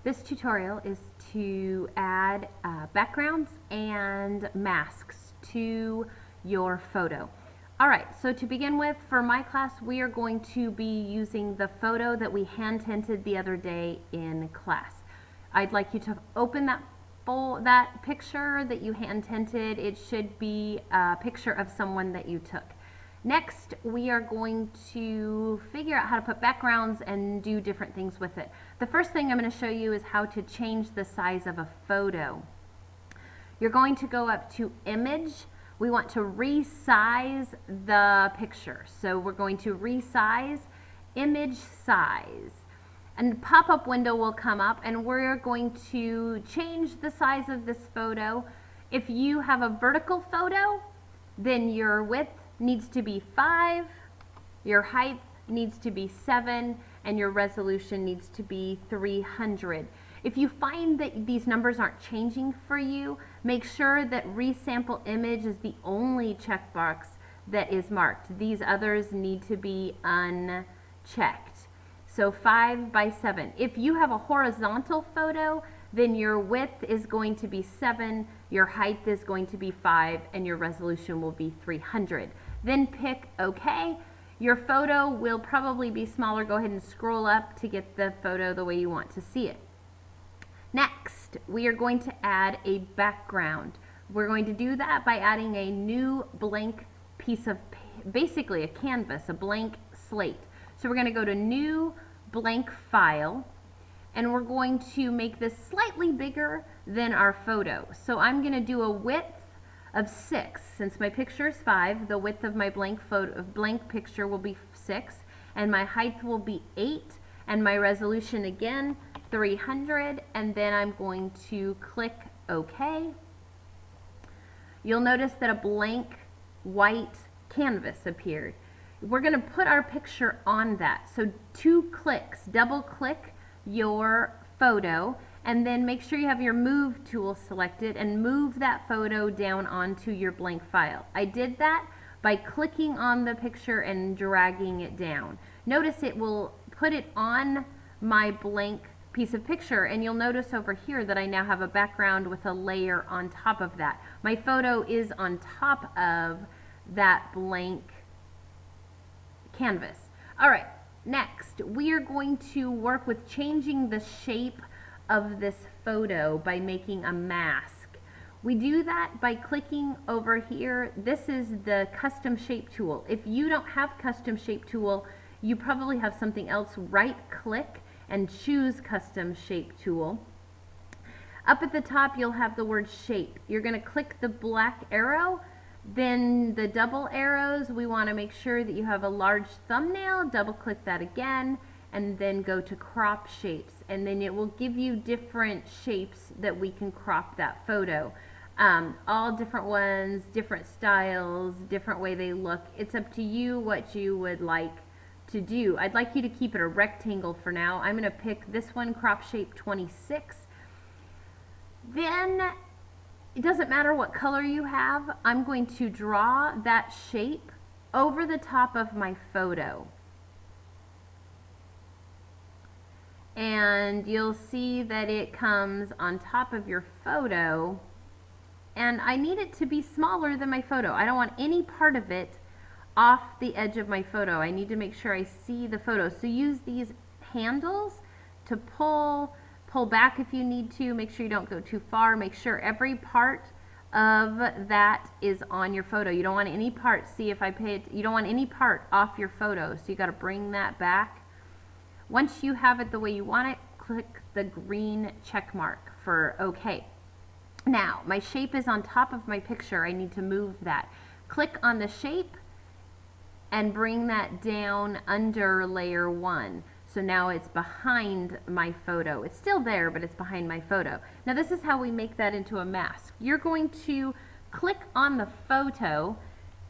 This tutorial is to add backgrounds and masks to your photo. Alright, so to begin with, for my class, we are going to be using the photo that we hand tinted the other day in class. I'd like you to open that picture that you hand tinted. It should be a picture of someone that you took. Next, we are going to figure out how to put backgrounds and do different things with it. The first thing I'm going to show you is how to change the size of a photo. You're going to go up to Image. We want to resize the picture. So we're going to resize, Image Size. And the pop-up window will come up and we're going to change the size of this photo. If you have a vertical photo, then your width needs to be 5, your height needs to be 7, and your resolution needs to be 300. If you find that these numbers aren't changing for you, make sure that Resample Image is the only checkbox that is marked. These others need to be unchecked. So 5 by 7. If you have a horizontal photo, then your width is going to be 7, your height is going to be 5, and your resolution will be 300. Then pick OK. Your photo will probably be smaller. Go ahead and scroll up to get the photo the way you want to see it. Next, we are going to add a background. We're going to do that by adding a new blank piece of, basically a canvas, a blank slate. So we're going to go to New Blank File, and we're going to make this slightly bigger than our photo. So I'm going to do a width of 6. Since my picture is 5, the width of my blank picture will be 6, and my height will be 8, and my resolution again 300, and then I'm going to click OK. You'll notice that a blank white canvas appeared. We're going to put our picture on that. So 2 clicks, double click your photo, and then make sure you have your Move tool selected and move that photo down onto your blank file. I did that by clicking on the picture and dragging it down. Notice it will put it on my blank piece of picture, and you'll notice over here that I now have a background with a layer on top of that. My photo is on top of that blank canvas. Alright, next we are going to work with changing the shape of this photo by making a mask. We do that by clicking over here. This is the Custom Shape tool. If you don't have Custom Shape tool, you probably have something else. Right click and choose Custom Shape tool. Up at the top you'll have the word shape. You're going to click the black arrow, then the double arrows. We want to make sure that you have a large thumbnail. Double click that again, and then go to crop shapes, and then it will give you different shapes that we can crop that photo. All different ones, different styles, different way they look. It's up to you what you would like to do. I'd like you to keep it a rectangle for now. I'm going to pick this one, crop shape 26. Then it doesn't matter what color you have. I'm going to draw that shape over the top of my photo. And you'll see that it comes on top of your photo, and I need it to be smaller than my photo. I don't want any part of it off the edge of my photo. I need to make sure I see the photo. So use these handles to pull back if you need to. Make sure you don't go too far. Make sure every part of that is on your photo. You don't want any part, see if I pay it, you don't want any part off your photo, so you got to bring that back. Once you have it the way you want it, click the green check mark for OK. Now, my shape is on top of my picture. I need to move that. Click on the shape and bring that down under layer 1. So now it's behind my photo. It's still there, but it's behind my photo. Now this is how we make that into a mask. You're going to click on the photo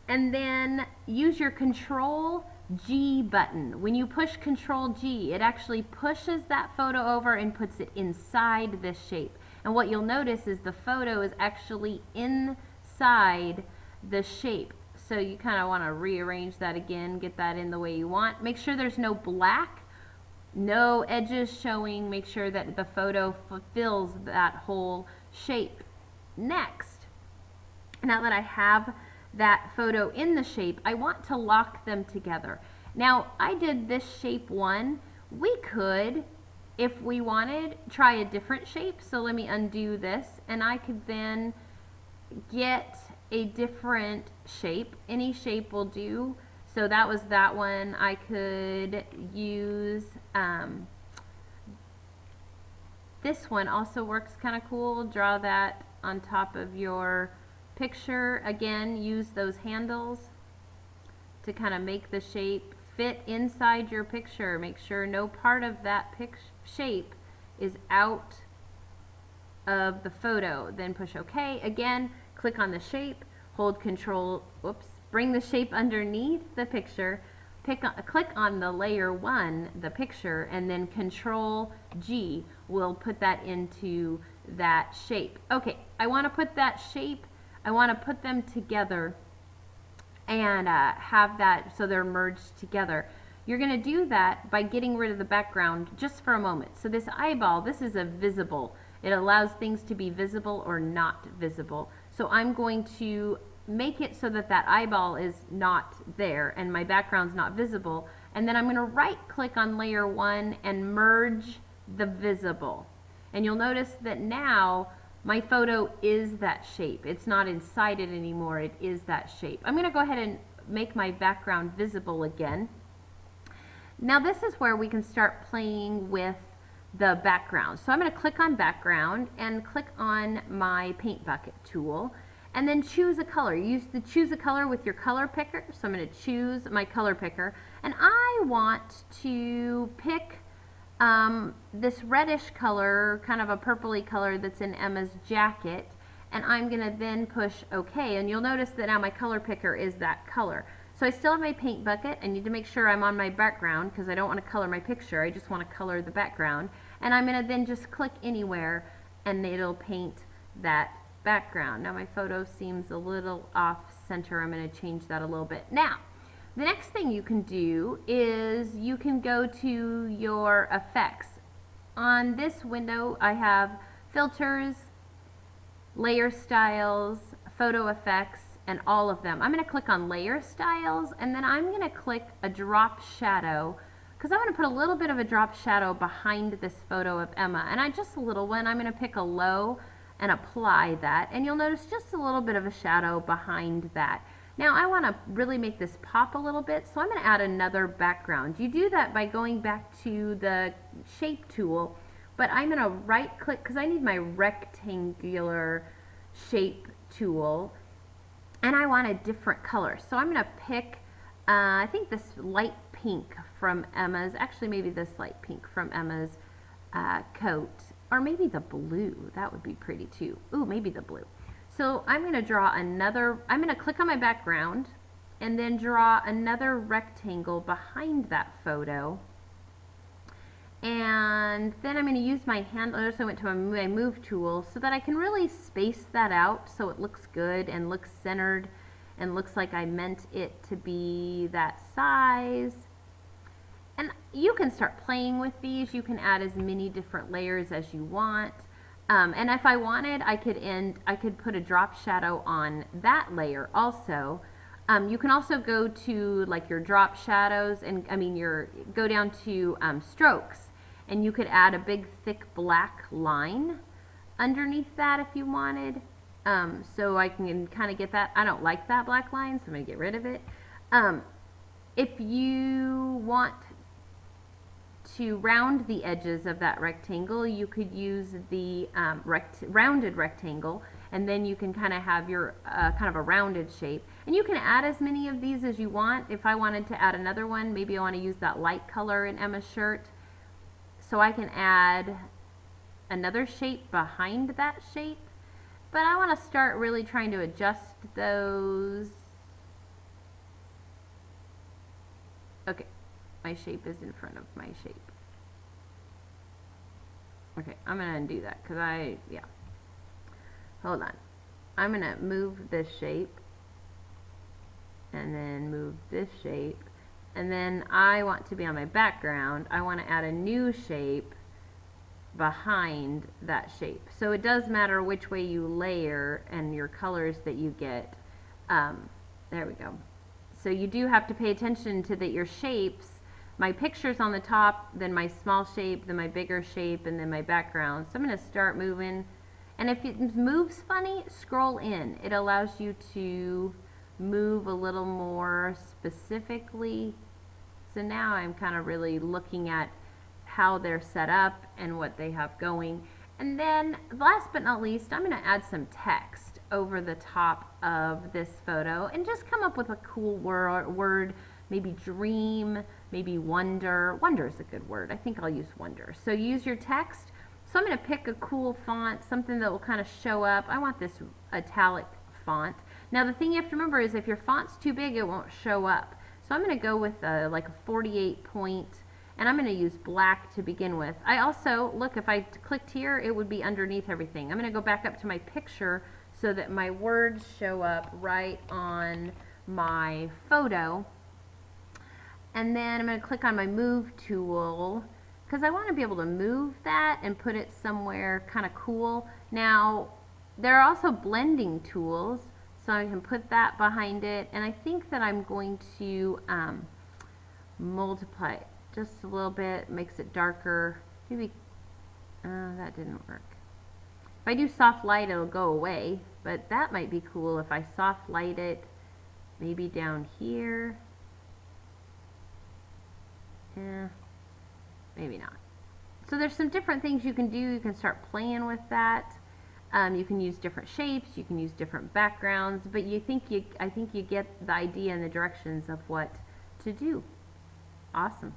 and then use your Control G button. When you push Control G, it actually pushes that photo over and puts it inside this shape. And what you'll notice is the photo is actually inside the shape. So you kind of want to rearrange that again, get that in the way you want. Make sure there's no black No edges showing. Make sure that the photo fulfills that whole shape. Next, now that I have that photo in the shape, I want to lock them together. Now, I did this shape one. We could, if we wanted, try a different shape. So let me undo this, and I could then get a different shape. Any shape will do. So that was that one. I could use this one. Also works kind of cool. Draw that on top of your picture. Again, use those handles to kind of make the shape fit inside your picture. Make sure no part of that shape is out of the photo. Then push OK. Again, click on the shape, hold Control, bring the shape underneath the picture, click on the layer 1, the picture, and then Control G will put that into that shape. Okay, I want to put that shape, I want to put them together and have that so they're merged together. You're going to do that by getting rid of the background just for a moment. So this eyeball, this is a visible. It allows things to be visible or not visible. So I'm going to make it so that that eyeball is not there and my background's not visible. And then I'm going to right click on layer 1 and merge the visible. And you'll notice that now my photo is that shape. It's not inside it anymore. It is that shape. I'm going to go ahead and make my background visible again. Now this is where we can start playing with the background. So I'm going to click on background and click on my paint bucket tool and then choose a color. Choose a color with your color picker. So I'm going to choose my color picker and I want to pick this reddish color, kind of a purpley color that's in Emma's jacket, and I'm going to then push OK, and you'll notice that now my color picker is that color. So I still have my paint bucket. I need to make sure I'm on my background because I don't want to color my picture. I just want to color the background. And I'm going to then just click anywhere and it'll paint that background. Now my photo seems a little off center. I'm going to change that a little bit. Now, the next thing you can do is you can go to your effects. On this window I have filters, layer styles, photo effects, and all of them. I'm going to click on layer styles and then I'm going to click a drop shadow because I want to put a little bit of a drop shadow behind this photo of Emma, and just a little one. I'm going to pick a low and apply that, and you'll notice just a little bit of a shadow behind that. Now I want to really make this pop a little bit, so I'm going to add another background. You do that by going back to the shape tool, but I'm going to right click because I need my rectangular shape tool and I want a different color. So I'm going to pick, I think this light pink from Emma's, actually maybe this light pink from Emma's coat, or maybe the blue. That would be pretty too. Ooh, maybe the blue. So I'm going to draw another, I'm going to click on my background and then draw another rectangle behind that photo. And then I'm going to use my hand, notice I went to my move tool so that I can really space that out so it looks good and looks centered and looks like I meant it to be that size. And you can start playing with these. You can add as many different layers as you want. And if I wanted, I could put a drop shadow on that layer also. You can also go to like your drop shadows and go down to strokes, and you could add a big thick black line underneath that if you wanted. So I can kind of get that. I don't like that black line, so I'm going to get rid of it. If you want to round the edges of that rectangle, you could use the rounded rectangle, and then you can kind of have your kind of a rounded shape. And you can add as many of these as you want. If I wanted to add another one, maybe I want to use that light color in Emma's shirt, so I can add another shape behind that shape. But I want to start really trying to adjust those. Okay. My shape is in front of my shape. Okay, I'm going to undo that because hold on. I'm going to move this shape and then move this shape And then I want to be on my background. I want to add a new shape behind that shape. So it does matter which way you layer and your colors that you get. There we go. So you do have to pay attention to that your shapes, my picture's on the top, then my small shape, then my bigger shape, and then my background. So I'm going to start moving. And if it moves funny, scroll in. It allows you to move a little more specifically. So now I'm kind of really looking at how they're set up and what they have going. And then last but not least, I'm going to add some text over the top of this photo and just come up with a cool word, maybe dream, maybe wonder. Wonder is a good word. I think I'll use wonder. So use your text. So I'm going to pick a cool font, something that will kind of show up. I want this italic font. Now the thing you have to remember is if your font's too big, it won't show up. So I'm going to go with like a 48 point, and I'm going to use black to begin with. I also, look, if I clicked here, it would be underneath everything. I'm going to go back up to my picture so that my words show up right on my photo. And then I'm going to click on my move tool because I want to be able to move that and put it somewhere kind of cool. Now, there are also blending tools, so I can put that behind it. And I think that I'm going to multiply it just a little bit, makes it darker. Maybe, that didn't work. If I do soft light, it'll go away, but that might be cool if I soft light it maybe down here. Yeah, maybe not. So there's some different things you can do. You can start playing with that. You can use different shapes, you can use different backgrounds, but I think you get the idea and the directions of what to do. Awesome.